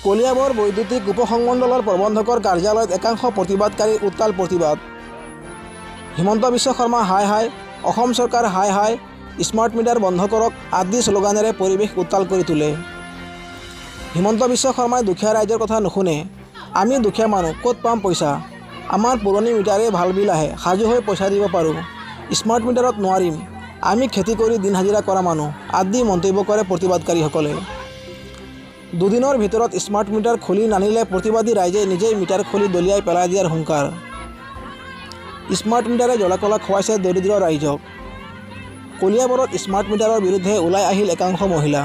কলিয়াবৰ বৈদ্যুতিক উপসংমণ্ডলৰ প্ৰবন্ধকৰ কাৰ্যালয়ত একাংশ প্ৰতিবাদকাৰীৰ উত্তাল প্ৰতিবাদ। হিমন্ত বিশ্ব শৰ্মা হাই হাই, অসম চৰকাৰ হাই হাই, স্মাৰ্ট মিটাৰ বন্ধ কৰক আদি শ্লোগানেৰে পৰিৱেশ উত্তাল কৰি তোলে। হিমন্ত বিশ্ব শৰ্মাই দুখীয়া ৰাইজৰ কথা নুশুনে। আমি দুখীয়া মানুহ, ক'ত পাম পইচা? আমাৰ পুৰণি মিটাৰে ভাল বিল আহে, সাজু হৈ পইচা দিব পাৰোঁ, স্মাৰ্ট মিটাৰত নোৱাৰিম, আমি খেতি কৰি দিন হাজিৰা কৰা মানুহ আদি মন্তব্য কৰে প্ৰতিবাদকাৰীসকলে। দুদিনৰ ভিতৰত স্মাৰ্ট মিটাৰ খুলি নানিলে প্ৰতিবাদী ৰাইজে নিজেই মিটাৰ খুলি দলিয়াই পেলাই দিয়াৰ হুংকাৰ। স্মাৰ্ট মিটাৰে জলাকলা খুৱাইছে দৰিদ্ৰ ৰাইজক। কলিয়াবৰত স্মাৰ্ট মিটাৰৰ বিৰুদ্ধে ওলাই আহিল একাংশ মহিলা।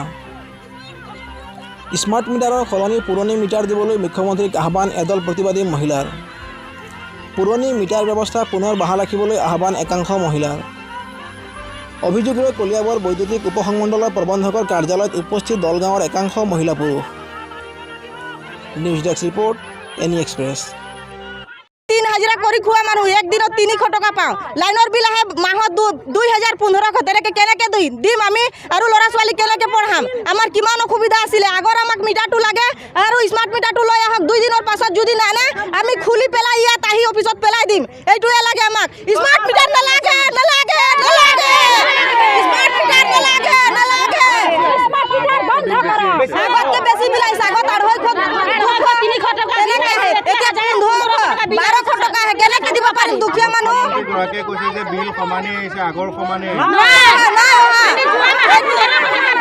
স্মাৰ্ট মিটাৰৰ সলনি পুৰণি মিটাৰ দিবলৈ মুখ্যমন্ত্ৰীক আহ্বান এদল প্ৰতিবাদী মহিলাৰ। পুৰণি মিটাৰ ব্যৱস্থা পুনৰ বাহাল ৰাখিবলৈ আহ্বান একাংশ মহিলাৰ। অভিযোগ লৈ কলিয়াবৰ বৈদ্যুতিক উপসংমণ্ডলৰ প্ৰবন্ধকৰ কাৰ্যালয়ত উপস্থিত দলগাঁৱৰ একাংশ মহিলা পুৰুষ। News desk report, any express. तीन हाजिरा करी खुआ मानू एक दिन 300 टका पाओ लाइनर बिल है माहत 2015 तेरे के केने के दिम आमी आरु लरा छवाली केने के पढ़ाम आमार किमान असुविधा आसिले आगर आमाक मिटारटू लागे आरु स्मार्ट मिटारटू लय आहक 2 दिনৰ পাছত যদি না না আমি খুলি পেলাই ইয়া তাহি অফিসত পেলাই দিম এইটোয়ে লাগে আমাক স্मार्ट मिटार ना लागे ना लागे ना लागे स्मार्ट मिटार ना लागे ना लागे स्मार्ट मिटार बंद करो আগত के बेसी बिल आइस আগত আর হয় 300 टका केने के है এতিয়া বন্ধ 1200 टका है केने के दिबा पारिम दुखिया मानु গৰাকে কৈছে যে বিল সমানে আছে আগৰ সমানে না না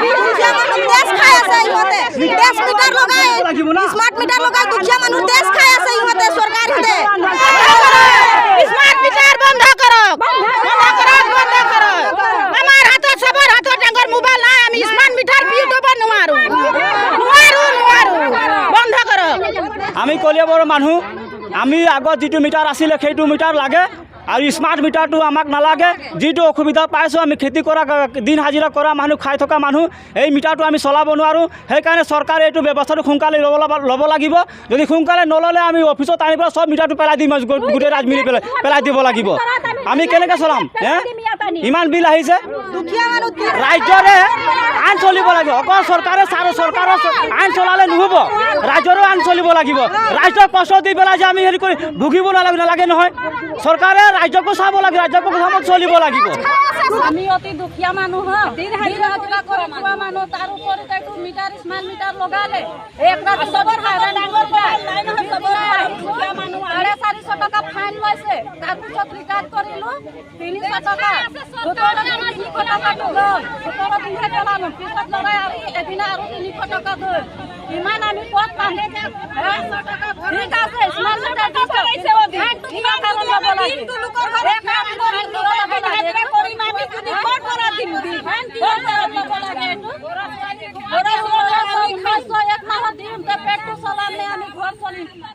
দুখিয়া মানুহ দেশ খাই আছে ইহতে দেশ মিটার লগাই স্মার্ট মিটার লগাই দুখিয়া মানুহ দেশ খাই আছে ইহতে সরকার হিতে স্মার্ট মিটার বন্ধ করো বন্ধ করো আমার হাতে সবার হাতে ডাঙ্গর মোবাইল নাই আমি স্মার্ট মিটার বিল দেব নোৱাৰো বন্ধ কৰো আমি কলিয়াবৰৰ মানুহ আমি আগত যেটো মিটাৰ আছিলে সেইটো মিটাৰ লাগে আৰু স্মাৰ্ট মিটাৰটো আমাক নালাগে যেটো অসুবিধা পাইছো আমি খেতি কৰা দিন হাজিৰা কৰা মানুহ খাই থকা মানুহ এই মিটাৰটো আমি চলাব নোৱাৰো সেইকাৰণে চৰকাৰে এইটো ব্যৱস্থাটো সোনকালে ল'ব লাগিব যদি সোনকালে নললে আমি অফিসত আনি পেলাই সব মিটাৰটো পেলাই দিম গোটেই ৰাজ মিলি পেলাই দিব লাগিব আমি কেনেকৈ চলাম ইমান বিল আহিছে ৰাজ্যৰে আইন চলিব লাগিব অকল চৰকাৰে চৰকাৰৰ আইন চলালে নহ'ব ৰাজ্যৰো আইন চলিব লাগিব ৰাজ্যক কষ্ট দি পেলাই যে আমি হেৰি কৰি ভুগিব নালাগে নহয় চৰকাৰে ৰাজ্যকো চাব লাগে ৰাজ্যকো কামত চলিব লাগিব আমি অতি দুখীয়া মানুহ দিন হাজিৰা কৰি খোৱা মানুহ তাৰ ওপৰত এইটো মিটাৰ স্মাৰ্ট মিটাৰ লগালে একটা সবৰ হাতে ডাঙৰ লাইন সবৰ দুখীয়া মানুহ 450 টকা ফাইন লৈছে তাৰ পিছত ৰিচাৰ্জ কৰিলো 300 টকা 17 টকা গ'ল 17 দিন চলালো পিছত লগাই আৰু এদিনা আৰু 300 টকা গ'ল ইমান আমি ক'ত পাম ঠিক আছে স্মাৰ্ট মিটাৰ দিছে কিমান কাম ল'ব লাগে